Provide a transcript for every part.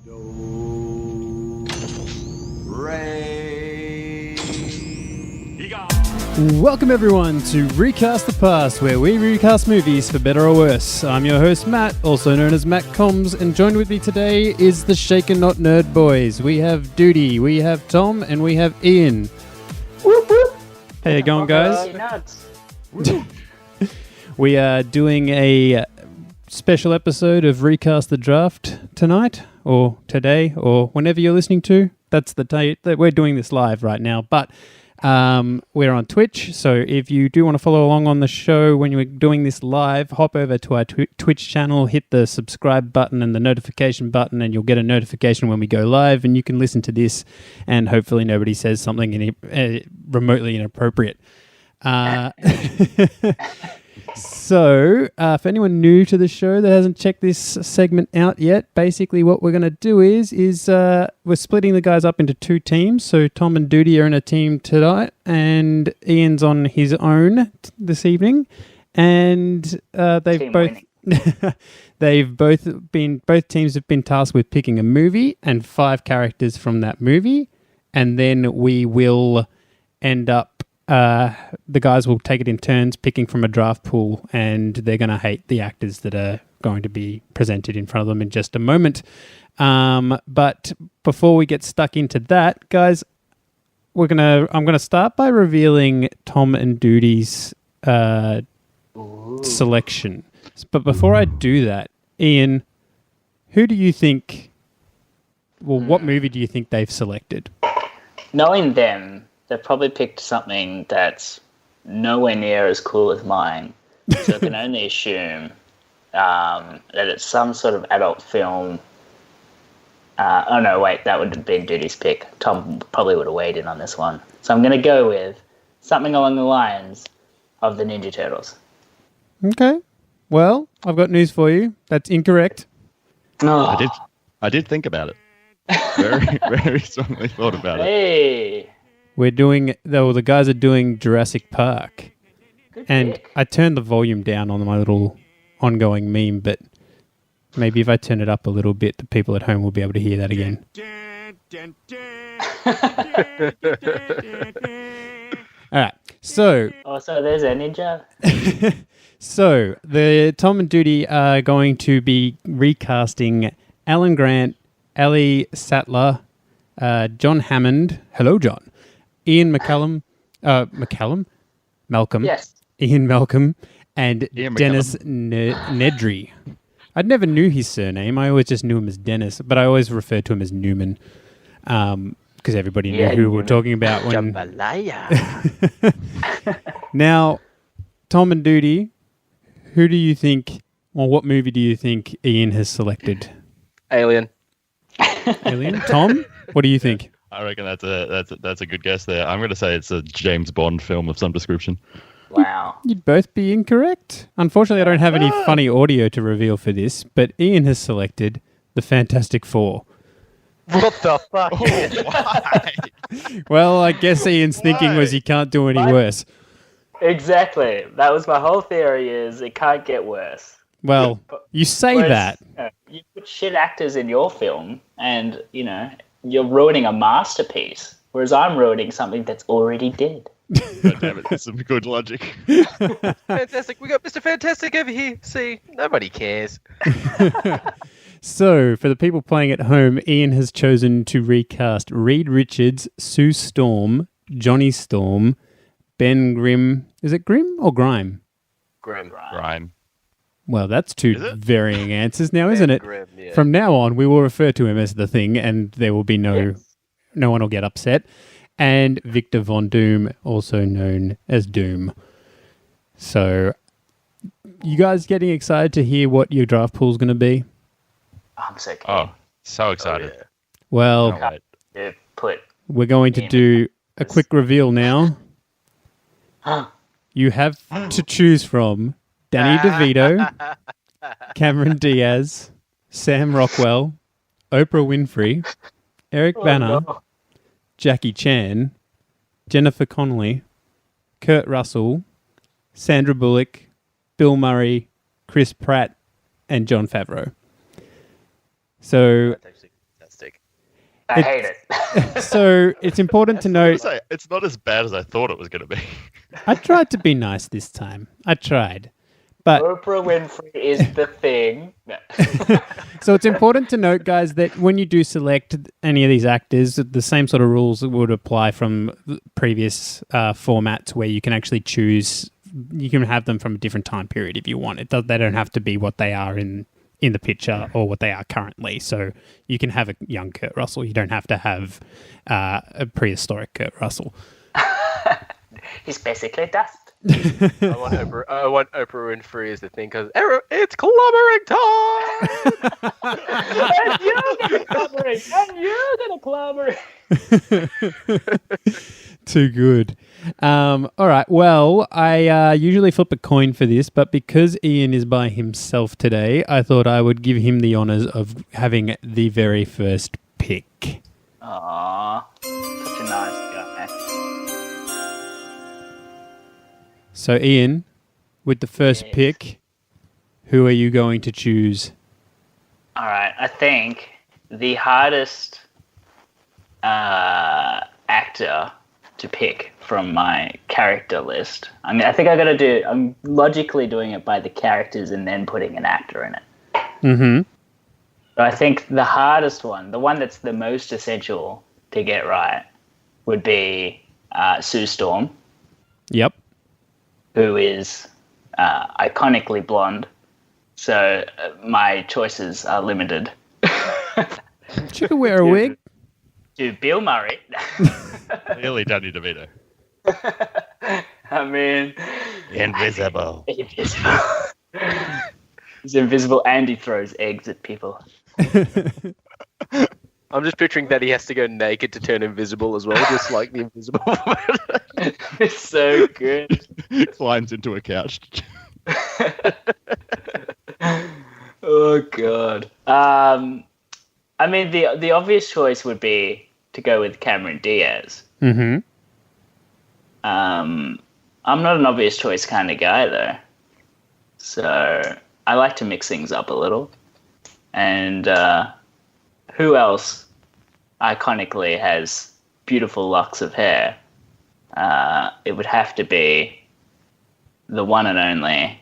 Welcome everyone to Recast the Past, where we recast movies for better or worse. I'm your host Matt, also known as Matt Combs, and joined with me today is the Shaken Not Nerd Boys. We have Dudi, we have Tom, and we have Ian. Whoop, whoop. How you going, guys? We are doing a special episode of Recast the Draft tonight, or today, or whenever you're listening to. That's the date that we're doing this live right now, but we're on Twitch, so if you do want to follow along on the show when you're doing this live, hop over to our Twitch channel, hit the subscribe button and the notification button, and you'll get a notification when we go live, and you can listen to this, and hopefully nobody says something remotely inappropriate. So, for anyone new to the show that hasn't checked this segment out yet, basically what we're going to do is we're splitting the guys up into two teams. So Tom and Dudi are in a team tonight, and Ian's on his own this evening. And both teams have been tasked with picking a movie and 5 characters from that movie, and then we will end up. The guys will take it in turns picking from a draft pool, and they're going to hate the actors that are going to be presented in front of them in just a moment. But before we get stuck into that, guys, I'm going to start by revealing Tom and Dudi's selection. But before I do that, Ian, who do you think? Well, what movie do you think they've selected? Knowing them, they've probably picked something that's nowhere near as cool as mine. So I can only assume that it's some sort of adult film. Oh, no, wait, that would have been Duty's pick. Tom probably would have weighed in on this one. So I'm going to go with something along the lines of the Ninja Turtles. Okay. Well, I've got news for you. That's incorrect. Oh. I did think about it. Very, very strongly thought about it. Hey. The guys are doing Jurassic Park. Good and pick. I I turned the volume down on my little ongoing meme, but maybe if I turn it up a little bit, the people at home will be able to hear that again. All right, so... Also, there's a ninja. So, the Tom and Dudi are going to be recasting Alan Grant, Ali Sattler, John Hammond, hello John, Ian Malcolm, Yes. Ian Malcolm, and Ian Dennis Nedry. I never knew his surname. I always just knew him as Dennis, but I always referred to him as Newman, because everybody knew who we were talking about when. Now, Tom and Dudi, who do you think? Well, what movie do you think Ian has selected? Alien. Alien. Tom, what do you think? I reckon that's a good guess there. I'm going to say it's a James Bond film of some description. Wow. You'd both be incorrect. Unfortunately, I don't have any funny audio to reveal for this, but Ian has selected The Fantastic Four. What the fuck? Why? Well, I guess Ian's thinking was you can't do any worse. Exactly. That was my whole theory, is it can't get worse. Well, you say Whereas, that. You put shit actors in your film and, you're ruining a masterpiece, whereas I'm ruining something that's already dead. God damn it, there's some good logic. Fantastic. We got Mr. Fantastic over here. See, nobody cares. So, for the people playing at home, Ian has chosen to recast Reed Richards, Sue Storm, Johnny Storm, Ben Grimm. Is it Grimm or Grime? Grime. Well, that's two varying answers now, isn't it? Grimm, yeah. From now on, we will refer to him as the Thing, and there will be no one will get upset. And Victor Von Doom, also known as Doom. So, you guys getting excited to hear what your draft pool is going to be? I'm so keen. Oh, so excited. yeah. Well, Can't wait. Yeah, put. we're going to do a quick reveal now. You have to choose from Danny DeVito, Cameron Diaz, Sam Rockwell, Oprah Winfrey, Eric Bana, no. Jackie Chan, Jennifer Connelly, Kurt Russell, Sandra Bullock, Bill Murray, Chris Pratt, and Jon Favreau. So fantastic. I hate it. So it's important to note. Say, it's not as bad as I thought it was going to be. I tried to be nice this time. I tried. But Oprah Winfrey is the thing. No. so it's important to note, guys, that when you do select any of these actors, the same sort of rules would apply from previous formats where you can actually choose. You can have them from a different time period if you want. They don't have to be what they are in the picture or what they are currently. So you can have a young Kurt Russell. You don't have to have a prehistoric Kurt Russell. He's basically dust. I want Oprah Winfrey as the thing because it's clobbering time. And you're gonna clobbering. Too good. All right. Well, I usually flip a coin for this, but because Ian is by himself today, I thought I would give him the honours of having the very first pick. Aww, such a nice guy. So, Ian, with the first pick, who are you going to choose? All right, I think the hardest actor to pick from my character list. I mean, I think I'm logically doing it by the characters and then putting an actor in it. Mm-hmm. But I think the hardest one, the one that's the most essential to get right, would be Sue Storm. Yep. Who is iconically blonde. So my choices are limited. She could wear a wig. To Bill Murray. Clearly Danny DeVito. I mean... Invisible. He's invisible and he throws eggs at people. I'm just picturing that he has to go naked to turn invisible as well, just like the Invisible Man. It's so good. Climbs into a couch. Oh, God. I mean, the obvious choice would be to go with Cameron Diaz. Mm-hmm. I'm not an obvious choice kind of guy, though. So I like to mix things up a little. And who else iconically has beautiful locks of hair? It would have to be the one and only.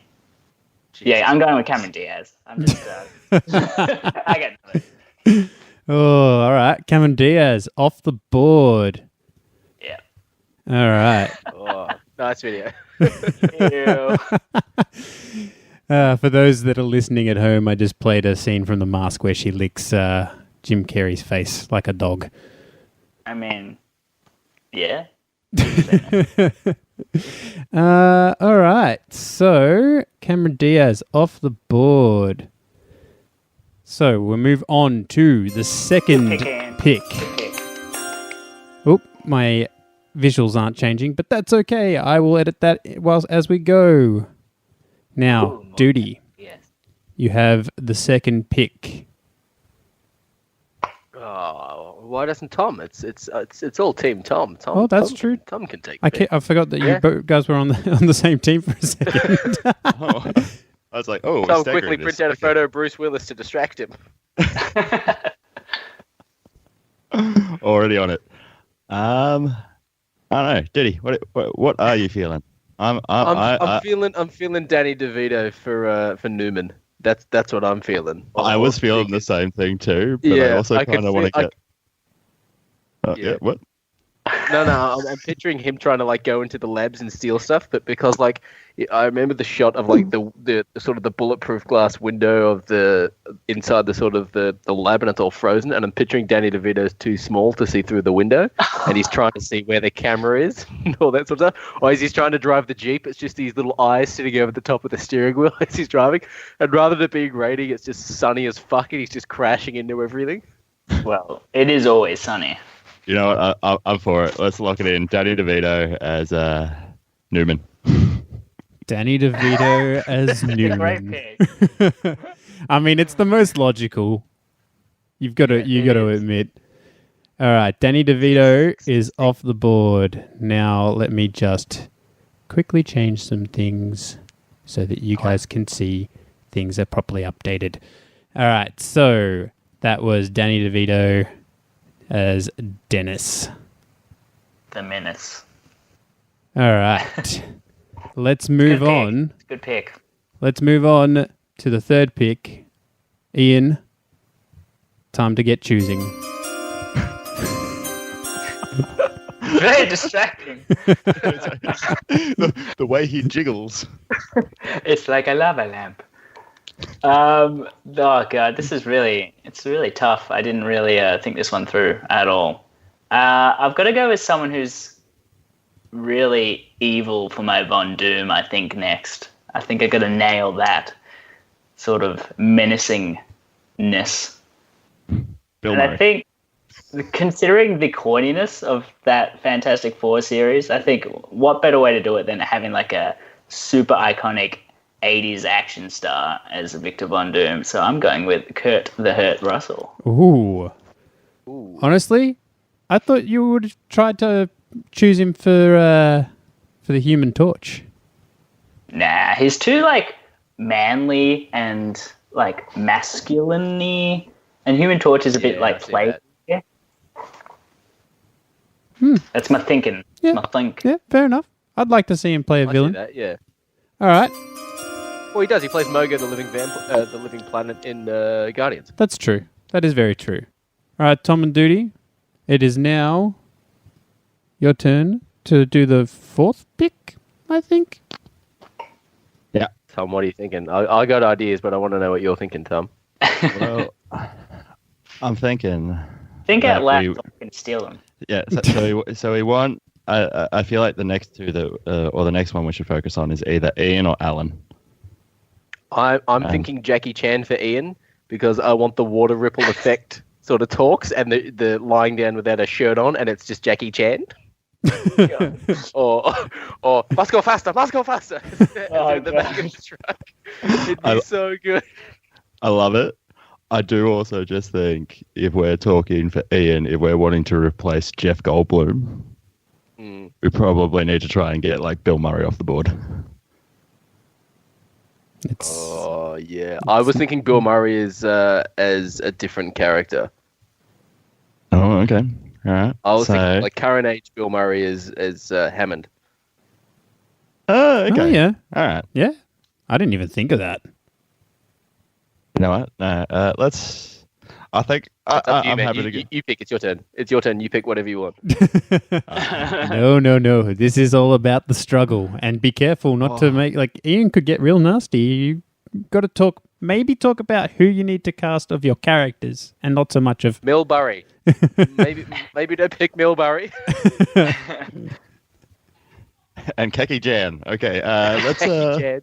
Jesus. Yeah, I'm going with Cameron Diaz. I'm just... I get nothing. Oh, all right. Cameron Diaz off the board. Yeah. All right. Oh, nice video. Ew. For those that are listening at home, I just played a scene from The Mask where she licks Jim Carrey's face like a dog. I mean, yeah. All right. So, Cameron Diaz off the board. So, we'll move on to the second pick. Oh, my visuals aren't changing, but that's okay. I will edit that as we go. Now, Dudi, Yes. you have the second pick. Oh, why doesn't Tom? It's all Team Tom. Oh, that's true. Tom can take. I forgot that you guys were on the same team for a second. Oh, I was like, oh, Tom quickly print out a photo of Bruce Willis to distract him. Already on it. I don't know, Diddy. What are you feeling? I'm feeling Danny DeVito for Newman. That's what I'm feeling. I was feeling the same thing too, but I also kind of want to get. Yeah. What? No, I'm picturing him trying to like go into the labs and steal stuff, but because like I remember the shot of like the sort of the bulletproof glass window of the inside the sort of the lab, and it's all frozen, and I'm picturing Danny DeVito's too small to see through the window, and he's trying to see where the camera is and all that sort of stuff. Or as he's trying to drive the Jeep, it's just these little eyes sitting over the top of the steering wheel as he's driving, and rather than being raining, it's just sunny as fuck, and he's just crashing into everything. Well, it is always sunny. You know what? I'm for it. Let's lock it in. Danny DeVito as Newman. Danny DeVito as Newman. Great pick. I mean, it's the most logical. You got to admit. All right, Danny DeVito is off the board. Now let me just quickly change some things so that you guys can see things are properly updated. All right, so That was Danny DeVito as Dennis. The Menace. All right. Let's move Good pick. on. It's a good pick. Let's move on to the third pick. Ian, time to get choosing. Very distracting. The way he jiggles. It's like a lava lamp. Oh god, it's really tough. I didn't really think this one through at all. I've got to go with someone who's really evil for my Von Doom, I think, next. I think I got to nail that sort of menacingness. Bill And Murray. I think, considering the corniness of that Fantastic Four series, I think what better way to do it than having like a super iconic 80s action star as Victor Von Doom. So I'm going with Kurt the Hurt Russell. Ooh. Honestly, I thought you would have tried to choose him for the Human Torch. Nah, he's too like manly and like masculine-y, and Human Torch is a bit Yeah, like I've seen play. that. Yeah. That's my thinking. Yeah. My think. Yeah, fair enough. I'd like to see him play a I see villain. that, yeah. All right, Well, he does. He plays Mogo, the living planet in Guardians. that's true. That is very true. All right, Tom and Dudi, it is now your turn to do the fourth pick, I think. Yeah. Tom, what are you thinking? I got ideas, but I want to know what you're thinking, Tom. Well, I'm thinking. Think that out loud we- so I can steal them. Yeah. So we want. I feel like the next two or the next one we should focus on is either Ian or Alan. I'm thinking Jackie Chan for Ian because I want the water ripple effect sort of talks and the lying down without a shirt on and it's just Jackie Chan. or must go faster. Oh, the back of the truck. It'd be so good. I love it. I do also just think if we're talking for Ian, if we're wanting to replace Jeff Goldblum, we probably need to try and get like Bill Murray off the board. Oh yeah, I was thinking Bill Murray is as a different character. Oh, okay. All right. I was thinking like current age Bill Murray is Hammond. Oh, okay. Oh, yeah. All right. Yeah. I didn't even think of that. You know what? No, let's. I think It's up to you, I'm man. happy to go. You pick. It's your turn. It's your turn. You pick whatever you want. No. This is all about the struggle. And be careful not to make, like, Ian could get real nasty. You got to talk about who you need to cast of your characters and not so much of... Milbury. maybe don't pick Milbury. And Keki Jan. Okay, let's. Chad.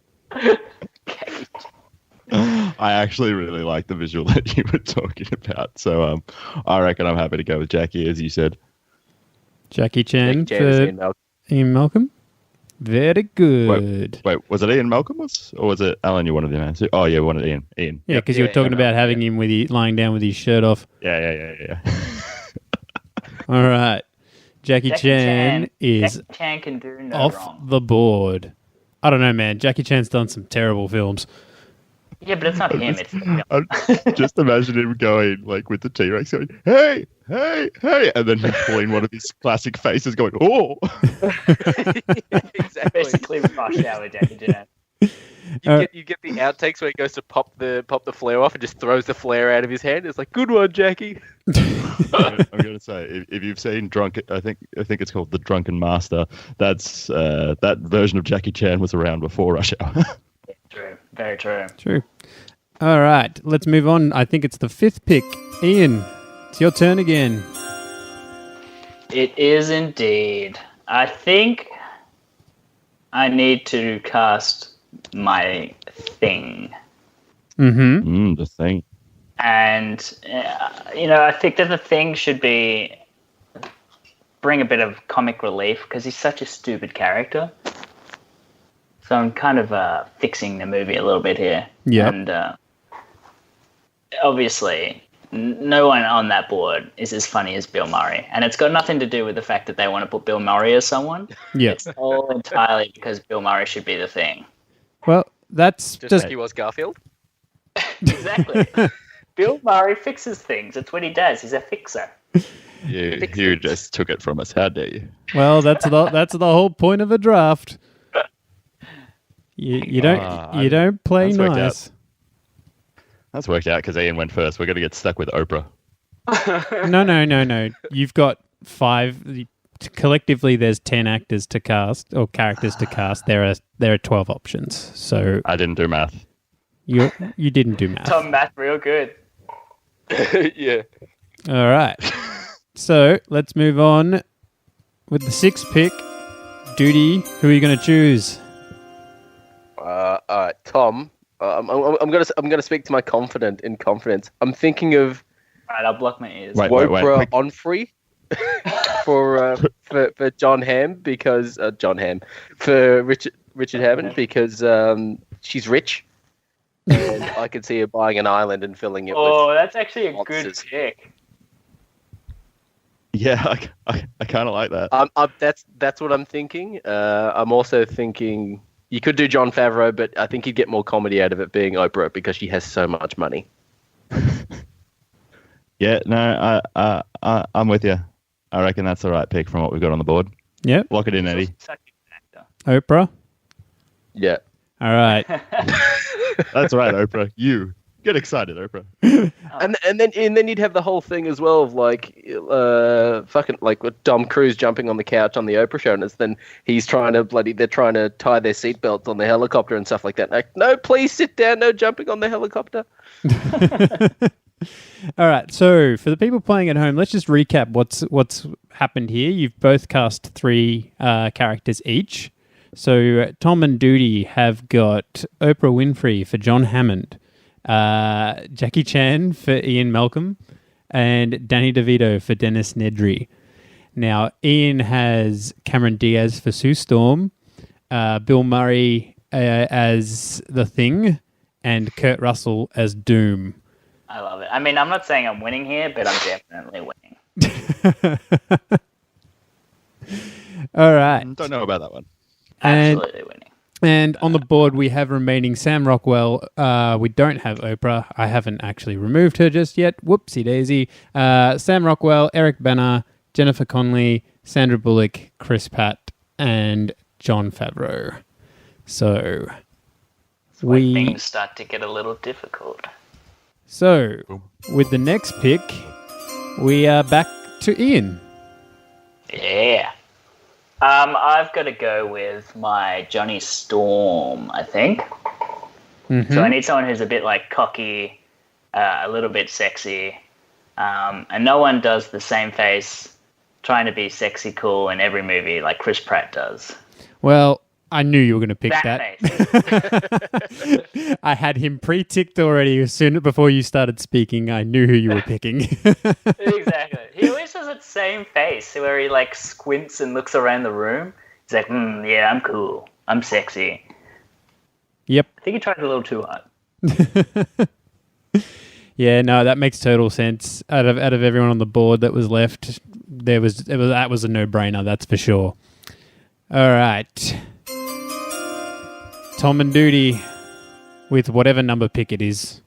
I actually really like the visual that you were talking about, so I reckon I'm happy to go with Jackie, as you said. Jackie Chan Jackie Chan is for Ian Malcolm. Ian Malcolm. Very good. Wait, was it Ian Malcolm or was it Alan you wanted him as? Oh yeah, we wanted Ian. Yeah, because you were talking about having him lying down with his shirt off. Yeah. All right. Jackie Chan is Jackie Chan can do no off wrong. the board. I don't know, man. Jackie Chan's done some terrible films. Yeah, but it's not him. It's the film. I'm just imagine him going like with the T-Rex going, hey, and then him pulling one of his classic faces going, oh. Exactly. Basically, rush hour Jackie Chan. You get the outtakes where he goes to pop the flare off and just throws the flare out of his hand. It's like, good one, Jackie. I'm going to say, if you've seen I think it's called The Drunken Master. That's that version of Jackie Chan was around before Rush Hour. True. Very true. True. All right. Let's move on. I think it's the fifth pick. Ian, it's your turn again. It is indeed. I think I need to cast my Thing. Mm-hmm. The Thing. And, I think that the Thing should bring a bit of comic relief because he's such a stupid character. So I'm kind of fixing the movie a little bit here. Yeah. And obviously, no one on that board is as funny as Bill Murray. And it's got nothing to do with the fact that they want to put Bill Murray as someone. Yeah. It's all entirely because Bill Murray should be the Thing. Well, that's Just just like he was Garfield. Exactly. Bill Murray fixes things. It's what he does. He's a fixer. You just took it from us. How dare you? Well, that's the whole point of a draft. You don't play that's worked nice. That's worked out because Ian went first. We're going to get stuck with Oprah. No. You've got 5. Collectively, there's 10 actors to cast or characters to cast. There are 12 options. So I didn't do math. you didn't do math. Tom math real good. Yeah. All right. So let's move on with the 6th pick. Dudi, who are you going to choose? All right, Tom. I'm gonna speak to my confidence. I'm thinking of Alright, I'll block my ears. Wait, Oprah Onfrey for John Hamm because for Richard Hammond because she's rich, and I could see her buying an island and filling it. Oh, with that's actually a monsters. good pick. Yeah, I kind of like that. That's what I'm thinking. I'm also thinking you could do Jon Favreau, but I think you'd get more comedy out of it being Oprah because she has so much money. Yeah, no, I'm with you. I reckon that's the right pick from what we've got on the board. Yep. Lock it in, Eddie. Such an actor. Oprah. Yeah. All right. That's right, Oprah. You get excited, Oprah. And then you'd have the whole thing as well of fucking like with Tom Cruise jumping on the couch on the Oprah show, and then he's they're trying to tie their seatbelts on the helicopter and stuff like that. Like, no, please sit down, no jumping on the helicopter. All right. So for the people playing at home, let's just recap what's happened here. You've both cast 3 characters each. So Tom and Dudi have got Oprah Winfrey for John Hammond, Jackie Chan for Ian Malcolm, and Danny DeVito for Dennis Nedry. Now, Ian has Cameron Diaz for Sue Storm, Bill Murray as The Thing, and Kurt Russell as Doom. I love it. I mean, I'm not saying I'm winning here, but I'm definitely winning. All right. Don't know about that one. Absolutely winning. And on the board, we have remaining Sam Rockwell. We don't have Oprah. I haven't actually removed her just yet. Whoopsie daisy. Sam Rockwell, Eric Bana, Jennifer Connelly, Sandra Bullock, Chris Pratt, and Jon Favreau. So When things start to get a little difficult. So with the next pick, we are back to Ian. Yeah. I've got to go with my Johnny Storm, I think. Mm-hmm. So I need someone who's a bit like cocky, a little bit sexy, and no one does the same face trying to be sexy cool in every movie like Chris Pratt does. Well, I knew you were going to pick That that. I had him pre-ticked already as soon before you started speaking. I knew who you were picking. Exactly. He always has that same face where he like squints and looks around the room. He's like, yeah, I'm cool. I'm sexy. Yep. I think he tried a little too hard. Yeah, no, that makes total sense. Out of everyone on the board that was left, that was a no-brainer, that's for sure. All right. Tom and Dudi with whatever number pick it is.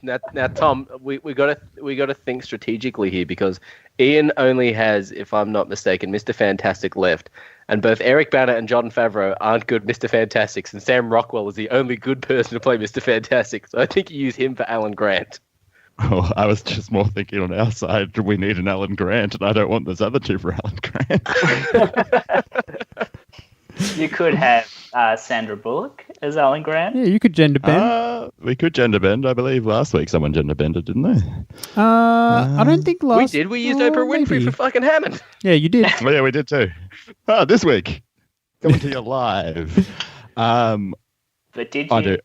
Now, Tom, we gotta think strategically here because Ian only has, if I'm not mistaken, Mr. Fantastic left, and both Eric Bana and Jon Favreau aren't good Mr. Fantastics, and Sam Rockwell is the only good person to play Mr. Fantastic. So I think you use him for Alan Grant. Oh, I was just more thinking on our side, we need an Alan Grant, and I don't want those other 2 for Alan Grant. You could have Sandra Bullock as Alan Grant. Yeah, you could gender bend. We could gender bend. I believe last week someone gender bended, didn't they? I don't think last... We did. We used Oprah Winfrey maybe. for fucking Hammond. Yeah, you did. Oh, yeah, we did too. This week. Coming to you live. But did you? I do.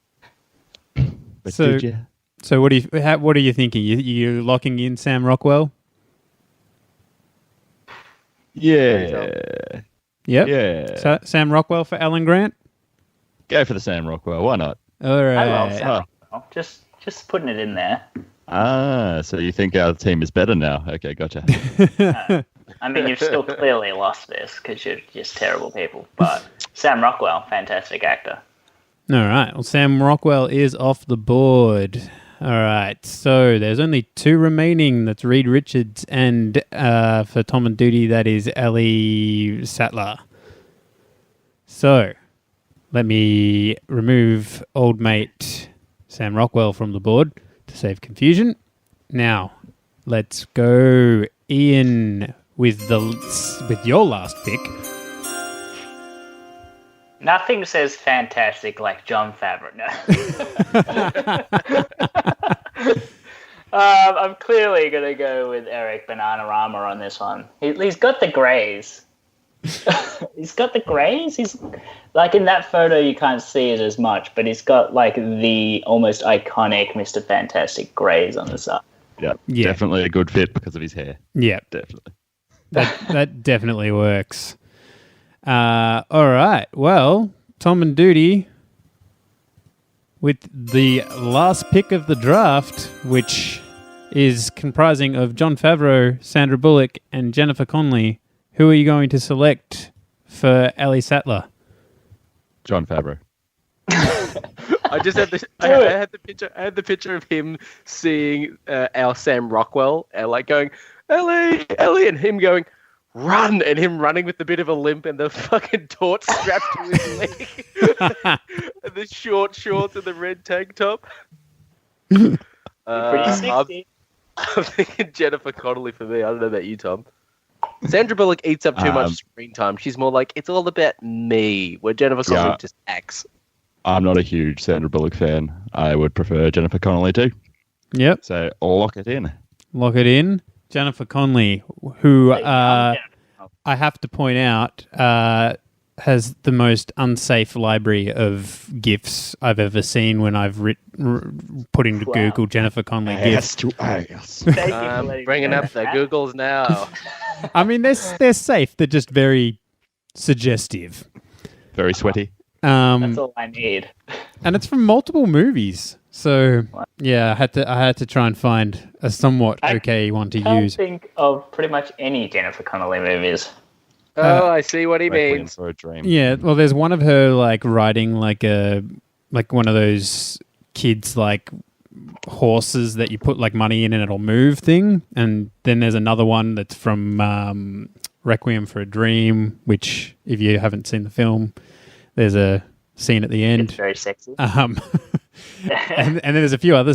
But So- did you? So what are you thinking? You locking in Sam Rockwell? Yeah. Yep. Yeah. Sam Rockwell for Alan Grant? Go for the Sam Rockwell. Why not? All right. I love Sam Rockwell. Just putting it in there. So you think our team is better now? Okay, gotcha. I mean, you've still clearly lost this because you're just terrible people. But Sam Rockwell, fantastic actor. All right. Well, Sam Rockwell is off the board. All right. So there's only two remaining. That's Reed Richards, and for Tom and Dudi, that is Ellie Sattler. So let me remove old mate Sam Rockwell from the board to save confusion. Now, let's go Ian with your last pick. Nothing says fantastic like Jon Favreau. No. I'm clearly going to go with Eric Bananarama on this one. He's got the greys. He's got the greys. He's like in that photo you can't see it as much, but he's got like the almost iconic Mr. Fantastic greys on the side. Yeah, definitely a good fit because of his hair. Yeah, definitely. That definitely works. All right. Well, Tom and Dudi, with the last pick of the draft, which is comprising of Jon Favreau, Sandra Bullock, and Jennifer Connelly. Who are you going to select for Ellie Sattler? Jon Favreau. I just had I had the picture of him seeing our Sam Rockwell, like going, Ellie, and him going, run, and him running with a bit of a limp and the fucking torch strapped to his leg, and the short shorts and the red tank top. Pretty sexy. I'm thinking Jennifer Connelly for me. I don't know about you, Tom. Sandra Bullock eats up too much screen time. She's more like, it's all about me, where Jennifer Connelly just acts. I'm not a huge Sandra Bullock fan. I would prefer Jennifer Connelly too. Yep. So lock it in. Lock it in. Jennifer Connelly, who I have to point out has the most unsafe library of GIFs I've ever seen when I've put into Google Jennifer Connelly GIFs. Bringing up the Googles now. I mean, they're safe. They're just very suggestive. Very sweaty. That's all I need. And it's from multiple movies. So, yeah, I had to try and find a somewhat okay one to use. I think of pretty much any Jennifer Connelly movies. Oh, I see what he means. For a dream. Yeah, well, there's one of her like riding like one of those kids like horses that you put like money in and it'll move thing, and then there's another one that's from Requiem for a Dream, which if you haven't seen the film, there's a scene at the end. It's very sexy. And then there's a few other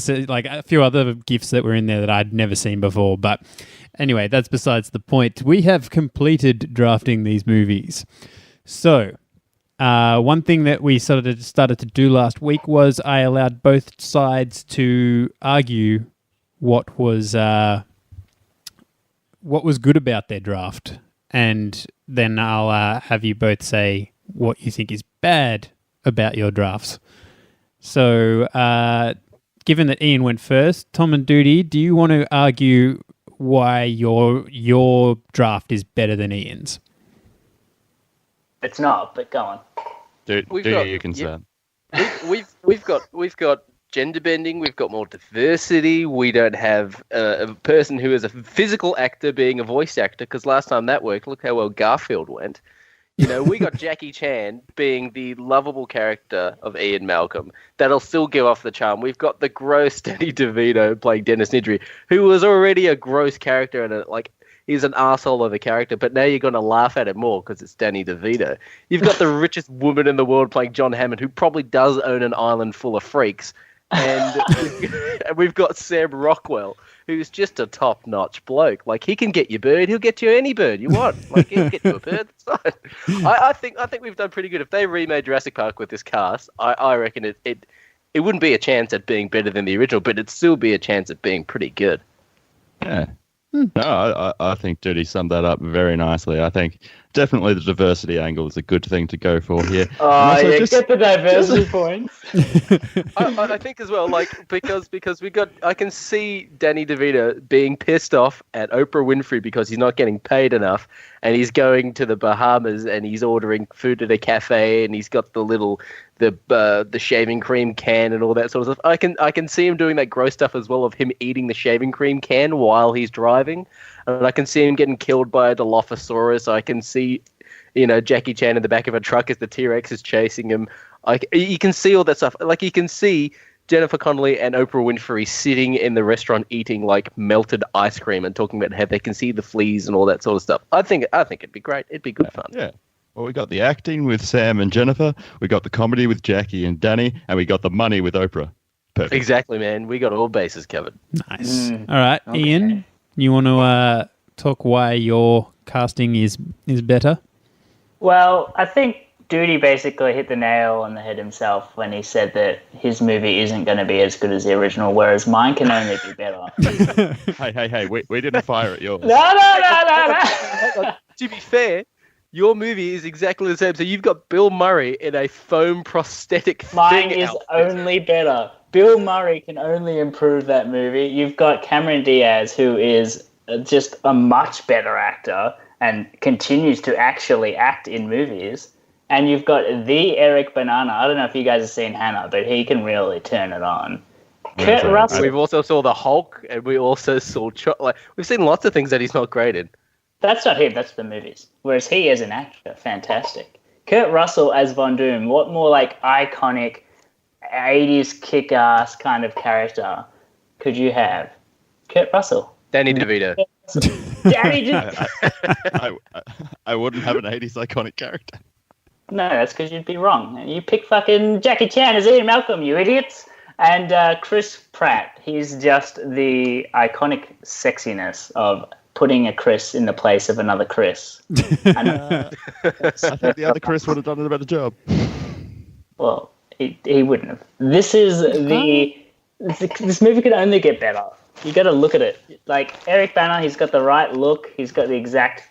GIFs that were in there that I'd never seen before. But anyway, that's besides the point. We have completed drafting these movies. So one thing that we started to do last week was I allowed both sides to argue what was good about their draft, and then I'll have you both say what you think is bad about your drafts. So, given that Ian went first, Tom and Dudi, do you want to argue why your draft is better than Ian's? It's not, but go on. You can start. We've got gender bending. We've got more diversity. We don't have a person who is a physical actor being a voice actor, because last time that worked, look how well Garfield went. You know, we got Jackie Chan being the lovable character of Ian Malcolm. That'll still give off the charm. We've got the gross Danny DeVito playing Dennis Nedry, who was already a gross character and he's an arsehole of a character, but now you're going to laugh at him more because it's Danny DeVito. You've got the richest woman in the world playing John Hammond, who probably does own an island full of freaks. And we've got Sam Rockwell, who's just a top-notch bloke. Like, he can get you bird, he'll get you any bird you want. Like, he'll get you a bird. That's fine. I think we've done pretty good. If they remade Jurassic Park with this cast, I reckon it wouldn't be a chance at being better than the original, but it'd still be a chance at being pretty good. Yeah. No, I think Dudi summed that up very nicely. I think definitely the diversity angle is a good thing to go for here. Oh, yeah, get the diversity points. I think as well, like because I can see Danny DeVito being pissed off at Oprah Winfrey because he's not getting paid enough, and he's going to the Bahamas and he's ordering food at a cafe and he's got the shaving cream can and all that sort of stuff. I can see him doing that gross stuff as well, of him eating the shaving cream can while he's driving, and I can see him getting killed by a Dilophosaurus. I can see, Jackie Chan in the back of a truck as the T-Rex is chasing him. You can see all that stuff. Like, you can see Jennifer Connelly and Oprah Winfrey sitting in the restaurant eating like melted ice cream and talking about how they can see the fleas and all that sort of stuff. I think it'd be great. It'd be good fun. Yeah. Well, we got the acting with Sam and Jennifer. We got the comedy with Jackie and Danny, and we got the money with Oprah. Perfect. Exactly, man. We got all bases covered. Nice. All right, okay. Ian, you want to talk why your casting is better? Well, I think Dudi basically hit the nail on the head himself when he said that his movie isn't going to be as good as the original, whereas mine can only be better. Hey, we didn't fire at yours. No. To be fair, your movie is exactly the same. So you've got Bill Murray in a foam prosthetic Mine thing is outfit. only better. Bill Murray can only improve that movie. You've got Cameron Diaz, who is just a much better actor and continues to actually act in movies. And you've got the Eric Bana. I don't know if you guys have seen Hannah, but he can really turn it on. Kurt Russell. We've also saw the Hulk, and we also saw we've seen lots of things that he's not great in. That's not him. That's the movies. Whereas he, as an actor, fantastic. Kurt Russell as Von Doom. What more like iconic 80s kick-ass kind of character could you have? Kurt Russell. Danny DeVito. Danny DeVito. I wouldn't have an 80s iconic character. No, that's because you'd be wrong. You pick fucking Jackie Chan as Ian Malcolm, you idiots. And Chris Pratt, he's just the iconic sexiness of putting a Chris in the place of another Chris. I think the other Chris would have done a better job. Well, he wouldn't have. This movie could only get better. You got to look at it. Like Eric Bana, he's got the right look. He's got the exact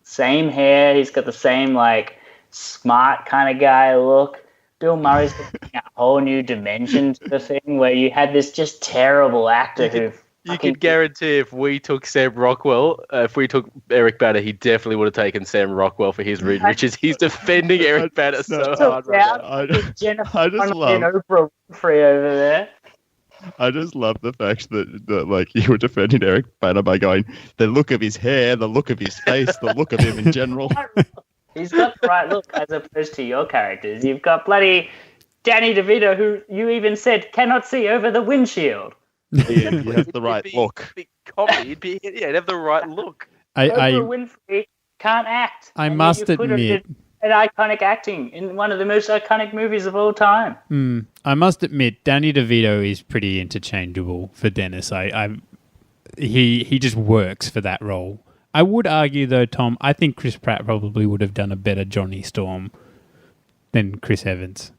same hair. He's got the same like smart kind of guy look. Bill Murray's got a whole new dimension to the thing where you had this just terrible actor who. You could guarantee if we took Sam Rockwell, if we took Eric Bana, he definitely would have taken Sam Rockwell for his Reed Richards. He's defending Eric Bana so hard right now. I just love Oprah Winfrey over there. I just love the fact that like you were defending Eric Bana by going the look of his hair, the look of his face, the look of him in general. He's got the right look as opposed to your characters. You've got bloody Danny DeVito, who you even said cannot see over the windshield. He has the right look. He'd have the right look. Oprah Winfrey can't act. I must admit, an iconic acting in one of the most iconic movies of all time. I must admit, Danny DeVito is pretty interchangeable for Dennis. He just works for that role. I would argue, though, Tom, I think Chris Pratt probably would have done a better Johnny Storm than Chris Evans.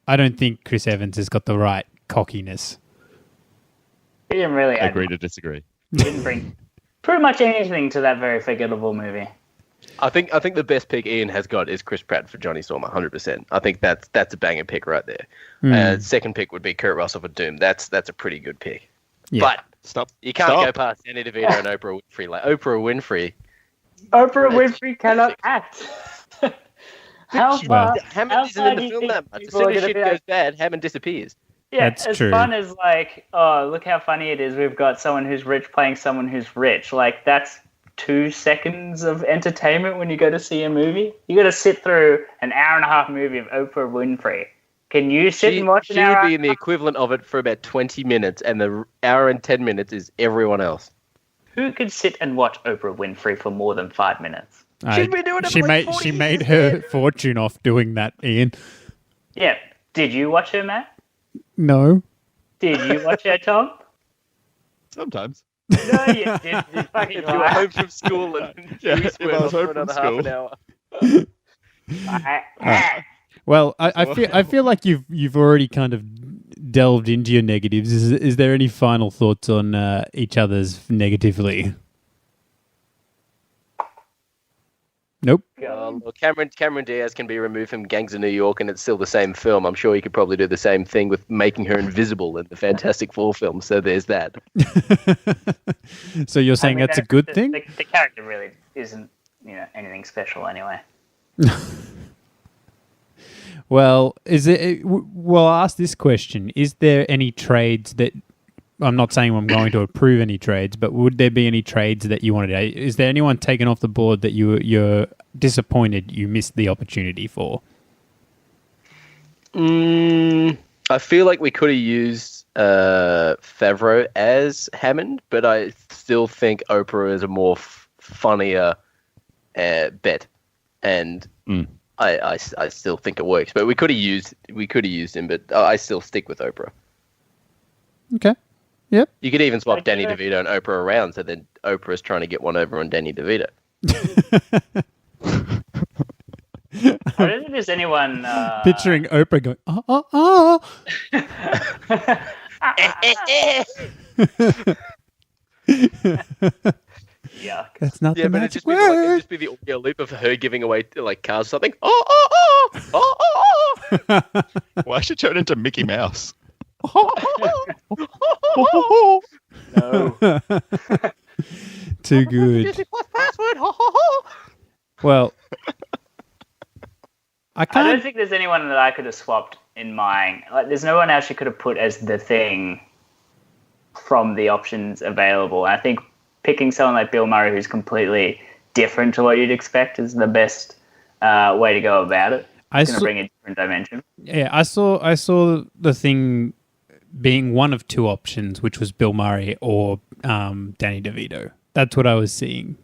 I don't think Chris Evans has got the right cockiness. He didn't really agree to disagree. He didn't bring pretty much anything to that very forgettable movie. I think the best pick Ian has got is Chris Pratt for Johnny Storm, 100%. I think that's a banging pick right there. Second pick would be Kurt Russell for Doom. That's a pretty good pick. Yeah. But you can't go past Danny DeVito and Oprah Winfrey. Like Oprah Winfrey cannot act. Hammond isn't in the film that much. As soon as shit goes bad, Hammond disappears. Yeah, that's as true. Fun as like, oh, look how funny it is. We've got someone who's rich playing someone who's rich. Like, that's 2 seconds of entertainment when you go to see a movie. You got to sit through an hour-and-a-half movie of Oprah Winfrey. Can you sit and watch an hour? She would be in the equivalent of it for about 20 minutes, and the hour and 10 minutes is everyone else. Who could sit and watch Oprah Winfrey for more than 5 minutes? She's been doing it for like 40 she years. made her fortune off doing that, Ian. Yeah. Did you watch her, Matt? No. Did you watch her, Tom? Sometimes. No, you did. You fucking If you were home from school and if I was home from school. half an hour. Well, I feel like you've already kind of delved into your negatives. Is there any final thoughts on each other's negatively? Nope. Well, Cameron Diaz can be removed from Gangs of New York, and it's still the same film. I'm sure he could probably do the same thing with making her invisible in the Fantastic Four film. So there's that. So you're saying that's a good thing? The character really isn't, anything special anyway. Well, I'll ask this question: is there any trades that? I'm not saying I'm going to approve any trades, but would there be any trades that you wanted? Is there anyone taken off the board that you're disappointed you missed the opportunity for? I feel like we could have used Favreau as Hammond, but I still think Oprah is a more funnier bet, and I still think it works. But we could have used him, but I still stick with Oprah. Okay. Yep. You could even swap Danny DeVito and Oprah around, so then Oprah's trying to get one over on Danny DeVito. I don't think there's anyone Picturing Oprah going, Yuck. That's not the but it'd magic just, be like, it'd word. just be the audio loop of her giving away like cars or something. Why should turn into Mickey Mouse? No. Too good. Well, I I can't. don't think there's anyone that I could have swapped in mine. Like, there's no one else you could have put as the thing from the options available. I think picking someone like Bill Murray, who's completely different to what you'd expect, is the best way to go about it. It's going to bring a different dimension. Yeah, I saw the thing being one of two options, which was Bill Murray or Danny DeVito. That's what I was seeing.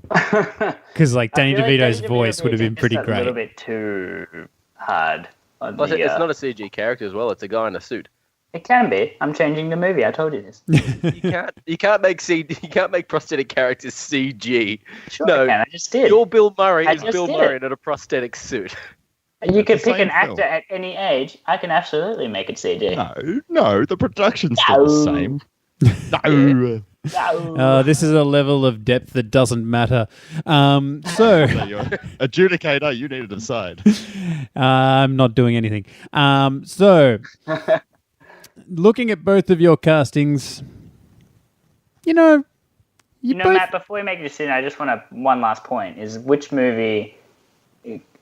Because like Danny DeVito's voice would have been pretty A great. little bit too hard. Plus, it's not a CG character as well. It's a guy in a suit. It can be. I'm changing the movie. I told you this. You can't make prosthetic characters CG. Sure No, I can. I just did. Your Bill Murray I is just Bill did Murray it. in a prosthetic suit. You could It's the pick an same actor film. at any age. I can absolutely make it CG. No, the production's still the same. No. No. This is a level of depth that doesn't matter. So You're adjudicator, you need to decide. I'm not doing anything. So looking at both of your castings, you know, Matt, before we make a decision, I just want one last point, is which movie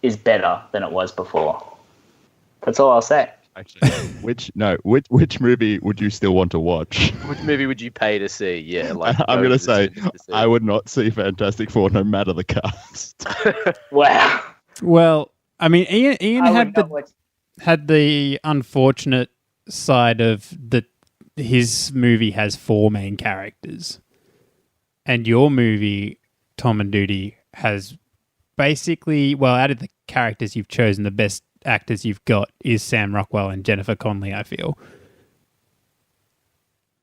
is better than it was before? That's all I'll say. Actually, which movie would you still want to watch? Which movie would you pay to see? Yeah, like I'm go going to to the say, cinema to see. I would not see Fantastic Four no matter the cast. Wow. well, I mean, Ian I had would not watch. had the unfortunate side of that his movie has four main characters, and your movie, Tom and Dudi, has basically, well, out of the characters you've chosen, the best actors you've got is Sam Rockwell and Jennifer Connelly, I feel.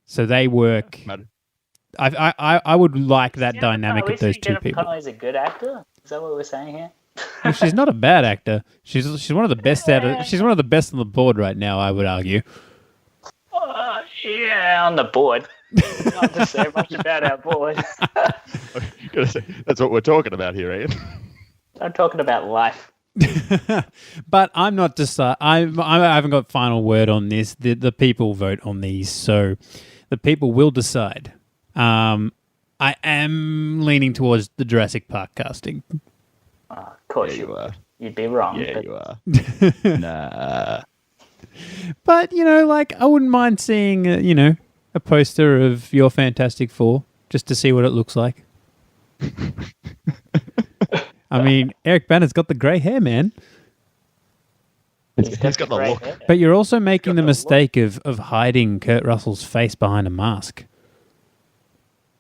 So they work. I would like that dynamic of those two Jennifer people. Connelly's a good actor? Is that what we're saying here? Well, she's not a bad actor. She's one of the best she's one of the best on the board right now, I would argue. Yeah, on the board. Not to say much about our board. That's what we're talking about here, Ian. I'm talking about life. But I'm not I haven't got final word on this. The people vote on these, so the people will decide. I am leaning towards the Jurassic Park casting. Of course Yeah, you are. You'd be wrong. Yeah, but you are. Nah. But I wouldn't mind seeing a poster of your Fantastic Four just to see what it looks like. I mean, Eric Banner's got the grey hair, man. He's got the great look. hair. But you're also making the mistake of hiding Kurt Russell's face behind a mask.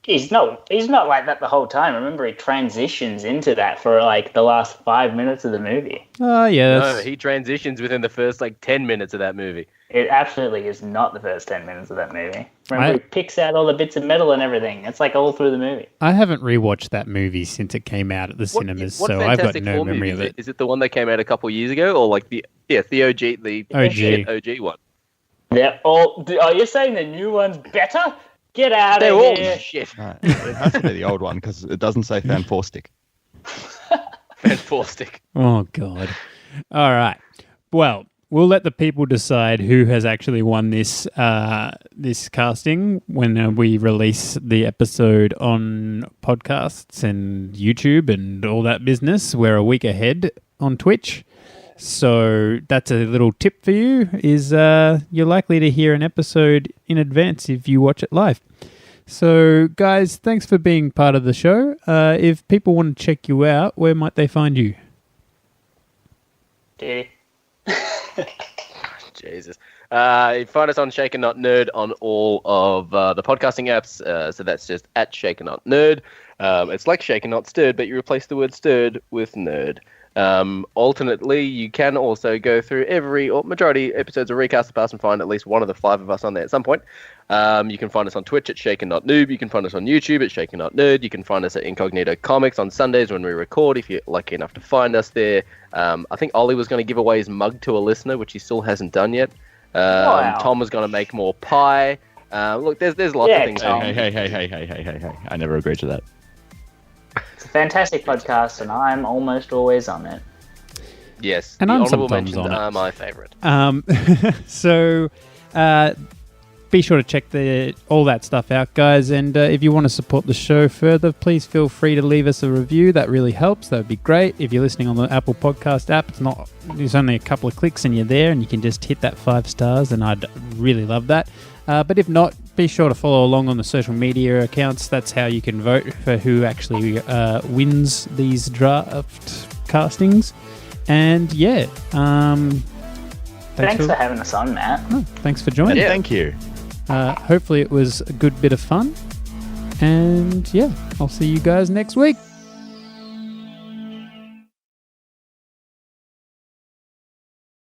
He's not like that the whole time. Remember, he transitions into that for like the last 5 minutes of the movie. Oh, yeah. No, he transitions within the first 10 minutes of that movie. It absolutely is not the first 10 minutes of that movie. Remember, he picks out all the bits of metal and everything. It's like all through the movie. I haven't rewatched that movie since it came out at the cinemas, so I've got Fantastic no Four memory movie of it. Is it the one that came out a couple years ago, or the OG one? They're all. Oh, you're saying the new one's better? Get out They're of all here! shit. No, it has to be the old one because it doesn't say Fan Four Stick. Fantastic. Oh, God. All right. Well, we'll let the people decide who has actually won this this casting when we release the episode on podcasts and YouTube and all that business. We're a week ahead on Twitch. So that's a little tip for you, is you're likely to hear an episode in advance if you watch it live. So, guys, thanks for being part of the show. If people want to check you out, where might they find you? Dude. Jesus. You find us on Shaken Not Nerd on all of the podcasting apps. So that's just at Shaken Not Nerd. It's like Shaken Not Stirred, but you replace the word stirred with nerd. Alternately, you can also go through every or majority episodes of Recast the Past and find at least one of the 5 of us on there at some point. You can find us on Twitch at Shaken Not Noob. You can find us on YouTube at Shaken Not Nerd. You can find us at Incognito Comics on Sundays when we record, if you're lucky enough to find us there. I think Ollie was going to give away his mug to a listener, which he still hasn't done yet. Wow. Tom was going to make more pie. Look, there's lots of things. Tom. Hey. I never agreed to that. It's a fantastic podcast, and I'm almost always on it. Yes, And the I'm honourable sometimes mentions on it. are my favourite. So be sure to check all that stuff out, guys. And if you want to support the show further, please feel free to leave us a review. That really helps. That would be great. If you're listening on the Apple Podcast app, there's only a couple of clicks and you're there, and you can just hit that 5 stars, and I'd really love that. But if not, be sure to follow along on the social media accounts. That's how you can vote for who actually wins these draft castings. And yeah, Thanks for having us on, Matt. thanks for joining. And thank you. Hopefully it was a good bit of fun. And yeah, I'll see you guys next week.